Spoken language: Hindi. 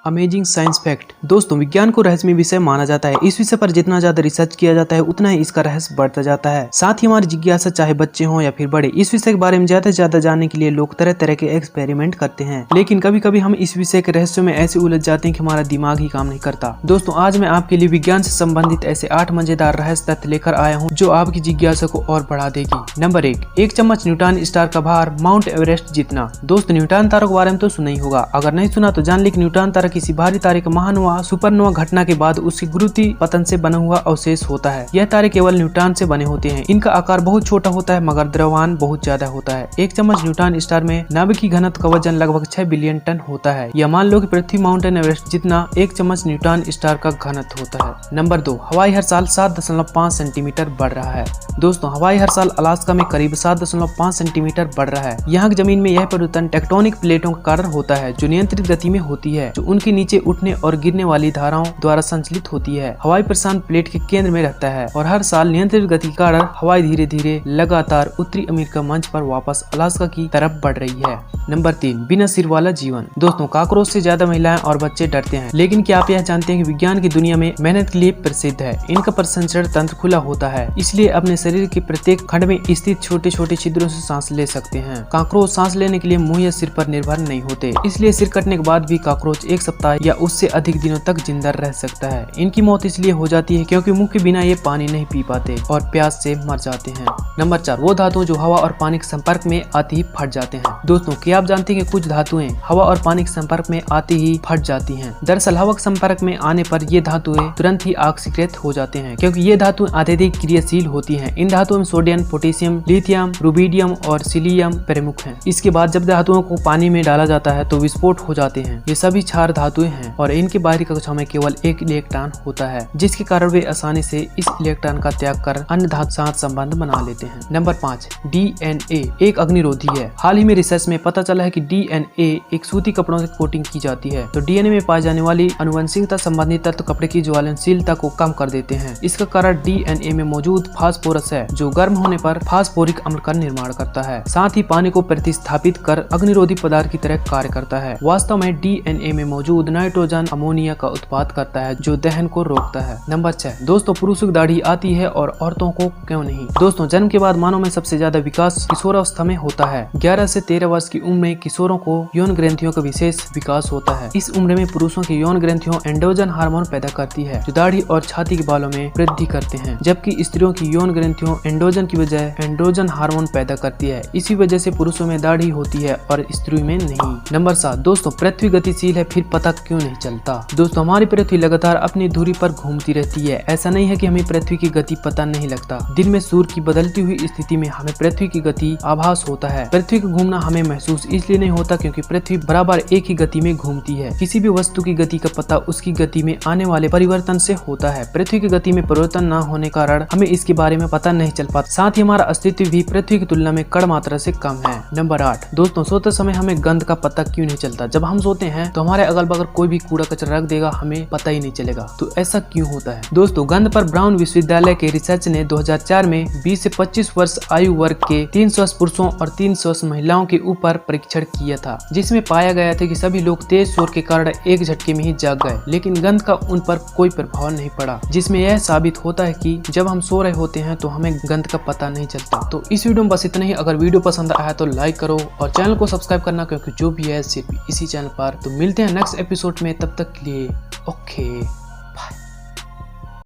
Amazing science fact. दोस्तों, विज्ञान को रहस्यमय विषय माना जाता है। इस विषय पर जितना ज्यादा रिसर्च किया जाता है उतना ही इसका रहस्य बढ़ता जाता है। साथ ही हमारी जिज्ञासा, चाहे बच्चे हों या फिर बड़े, इस विषय के बारे में ज्यादा से ज्यादा जानने के लिए लोग तरह तरह के एक्सपेरिमेंट करते हैं। लेकिन कभी कभी हम इस विषय के रहस्यों में ऐसे उलझ जाते हैं कि हमारा दिमाग ही काम नहीं करता। दोस्तों, आज मैं आपके लिए विज्ञान से संबंधित ऐसे 8 मजेदार रहस्य तथ्य लेकर आया हूँ जो आपकी जिज्ञासा को और बढ़ा देगी। नंबर 1, 1 चम्मच न्यूट्रॉन स्टार का भार माउंट एवरेस्ट जितना। दोस्तों, न्यूट्रॉन तारा के बारे में तो सुना ही होगा। अगर नहीं सुना तो जान ले कि न्यूट्रॉन तारा किसी भारी तारे के महानवा सुपरनोवा घटना के बाद उसकी गुरुत्वाकर्षण पतन से बना हुआ अवशेष होता है। यह तारे केवल न्यूट्रॉन से बने होते हैं। इनका आकार बहुत छोटा होता है मगर द्रव्यमान बहुत ज्यादा होता है। 1 चम्मच न्यूट्रॉन स्टार में नाभिकीय घनत्व का वजन लगभग 6 बिलियन टन होता है। या मान लो कि पृथ्वी माउंटेन एवरेस्ट जितना 1 चम्मच न्यूट्रॉन स्टार का घनत्व होता है। नंबर 2, हवाई हर साल 7.5 सेंटीमीटर बढ़ रहा है। दोस्तों, हवाई हर साल अलास्का में करीब 7.5 सेंटीमीटर बढ़ रहा है। यहाँ की जमीन में यह परिवर्तन टेक्टोनिक प्लेटों के कारण होता है जो नियंत्रित गति में होती है, जो उनके नीचे उठने और गिरने वाली धाराओं द्वारा संचालित होती है। हवाई प्रशांत प्लेट के केंद्र में रहता है और हर साल नियंत्रित गति के कारण हवाई धीरे धीरे लगातार उत्तरी अमेरिका मंच पर वापस अलास्का की तरफ बढ़ रही है। नंबर 3, बिना सिर वाला जीवन। दोस्तों, कॉकरोच से ज्यादा महिलाएं और बच्चे डरते हैं, लेकिन क्या आप यह जानते हैं कि विज्ञान की दुनिया में मेहनत के लिए प्रसिद्ध है। इनका प्रसंचरण तंत्र खुला होता है, इसलिए अपने शरीर के प्रत्येक खंड में स्थित छोटे छोटे छिद्रों से सांस ले सकते हैं। कॉकरोच सांस लेने के लिए मुंह या सिर पर निर्भर नहीं होते, इसलिए सिर कटने के बाद भी कॉकरोच 1 सप्ताह या उससे अधिक दिनों तक जिंदा रह सकता है। इनकी मौत इसलिए हो जाती है क्योंकि मुंह के बिना ये पानी नहीं पी पाते और प्यास से मर जाते हैं। नंबर 4, वो धातु जो हवा और पानी के संपर्क में आती ही फट जाते हैं। दोस्तों, क्या आप जानते हैं कि कुछ धातुएं हवा और पानी के संपर्क में आते ही फट जाती हैं। दरअसल हवा के संपर्क में आने पर ये धातुएं तुरंत ही ऑक्सीकृत हो जाते हैं क्योंकि ये धातुएं अत्यधिक क्रियाशील होती हैं। इन धातुओं में सोडियम, पोटेशियम, लिथियम, रुबिडियम और सीलियम प्रमुख हैं। इसके बाद जब धातुओं को पानी में डाला जाता है तो विस्फोट हो जाते हैं। ये सभी क्षार धातुएं हैं और इनकी बाहरी कक्षा में केवल 1 इलेक्ट्रॉन होता है, जिसके कारण वे आसानी से इस इलेक्ट्रॉन का त्याग कर अन्य धातु साथ संबंध बना लेते हैं। नंबर 5, DNA एक अग्निरोधी है। हाल ही में रिसर्च में पता चला है कि DNA एक सूती कपड़ों से कोटिंग की जाती है तो DNA में पाई जाने वाली आनुवंशिकता संबंधी तत्व कपड़े की ज्वलनशीलता को कम कर देते हैं। इसका कारण DNA में मौजूद फास्फोरस है जो गर्म होने पर फास्फोरिक अम्ल का निर्माण करता है, साथ ही पानी को प्रतिस्थापित कर अग्निरोधी पदार्थ की तरह कार्य करता है। वास्तव में DNA में मौजूद नाइट्रोजन अमोनिया का उत्पाद करता है जो दहन को रोकता है। नंबर 6, दोस्तों, पुरुषों की दाढ़ी आती है और औरतों को क्यों नहीं। दोस्तों, जन्म के बाद मानव में सबसे ज्यादा विकास किशोरावस्था में होता है। 11 से 13 वर्ष की उम्र में किशोरों को यौन ग्रंथियों का विशेष विकास होता है। इस उम्र में पुरुषों की यौन ग्रंथियों एंड्रोजन हार्मोन पैदा करती है जो दाढ़ी और छाती के बालों में वृद्धि करते हैं, जबकि स्त्रियों की यौन ग्रंथियों एंड्रोजन की बजाय एंड्रोजन हार्मोन पैदा करती है। इसी वजह से पुरुषों में दाढ़ी होती है और स्त्रियों में नहीं। नंबर 7, दोस्तों, पृथ्वी गतिशील है फिर पता क्यों नहीं चलता। दोस्तों, हमारी पृथ्वी लगातार अपनी दूरी पर घूमती रहती है। ऐसा नहीं है कि हमें पृथ्वी की गति पता नहीं लगता। दिन में सूर्य की बदलती हुई स्थिति में हमें पृथ्वी की गति आभास होता है। पृथ्वी का घूमना हमें महसूस इसलिए नहीं होता क्योंकि पृथ्वी बराबर एक ही गति में घूमती है। किसी भी वस्तु की गति का पता उसकी गति में आने वाले परिवर्तन से होता है। पृथ्वी की गति में परिवर्तन न होने कारण हमें इसके बारे में पता नहीं चल पाता। साथ ही हमारा अस्तित्व भी पृथ्वी की तुलना में कण मात्रा से कम है। नंबर 8, दोस्तों, सोते समय हमें गंध का पता क्यों नहीं चलता। जब हम सोते हैं तो हमारे अगल बगल कोई भी कूड़ा कचरा रख देगा, हमें पता ही नहीं चलेगा। तो ऐसा क्यों होता है। दोस्तों, गंध पर ब्राउन विश्वविद्यालय के रिसर्च ने 2004 में 20 से 25 वर्ष आयु वर्ग के 300 पुरुषों और 300 महिलाओं के ऊपर परीक्षण किया था, जिसमें पाया गया था कि सभी लोग तेज शोर के कारण एक झटके में ही जाग गए, लेकिन गंध का उन पर कोई प्रभाव नहीं पड़ा, जिसमें यह साबित होता है कि जब हम सो रहे होते हैं तो हमें गंध का पता नहीं चलता। तो इस वीडियो में बस इतना ही। अगर वीडियो पसंद आया तो लाइक करो और चैनल को सब्सक्राइब करना, क्योंकि जो भी है सिर्फ इसी चैनल पर। तो मिलते हैं नेक्स्ट एपिसोड में, तब तक के लिए ओके।